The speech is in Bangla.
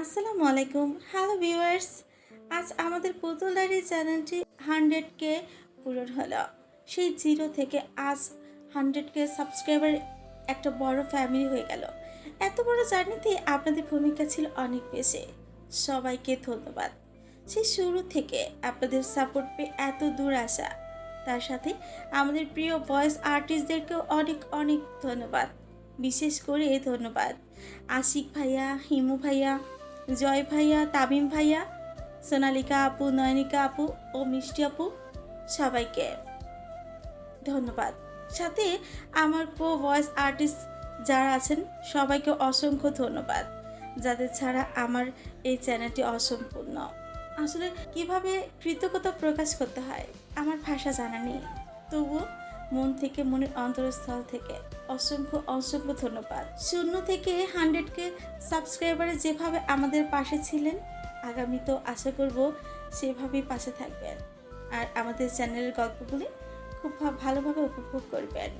আসসালামু আলাইকুম। হ্যালো ভিউয়ার্স, আজ আমাদের পুতুল ডায়েরি চ্যানেলটি 100K পূরণ হলো। সেই জিরো থেকে আজ 100K সাবস্ক্রাইবার একটা বড় ফ্যামিলি হয়ে গেল। এত বড় জার্নিতে আপনাদের ভূমিকা ছিল অনেক বেশি। সবাইকে ধন্যবাদ। সেই শুরু থেকে আপনাদের সাপোর্ট পেয়ে এত দূর আসা, তার সাথে আমাদের প্রিয় ভয়েস আর্টিস্টদেরকেও অনেক অনেক ধন্যবাদ। বিশেষ করে ধন্যবাদ আশিক ভাইয়া, হিমু ভাইয়া, জয় ভাইয়া, তামিম ভাইয়া, সোনালিকা আপু, নয়নিকা আপু ও মিষ্টি আপু, সবাইকে ধন্যবাদ। সাথে আমার কো ভয়েস আর্টিস্ট যারা আছেন সবাইকে অসংখ্য ধন্যবাদ, যাদের ছাড়া আমার এই চ্যানেলটি অসম্পূর্ণ। আসলে কিভাবে কৃতজ্ঞতা প্রকাশ করতে হয় আমার ভাষা জানা নেই, তবু মন থেকে, মনের অন্তরস্থল থেকে অসংখ্য অসংখ্য ধন্যবাদ। 0 থেকে 100K সাবস্ক্রাইবারে যেভাবে আমাদের পাশে ছিলেন, আগামীতেও আশা করব সেভাবেই পাশে থাকবেন আর আমাদের চ্যানেলের গল্পগুলি খুব ভালোভাবে উপভোগ করবেন।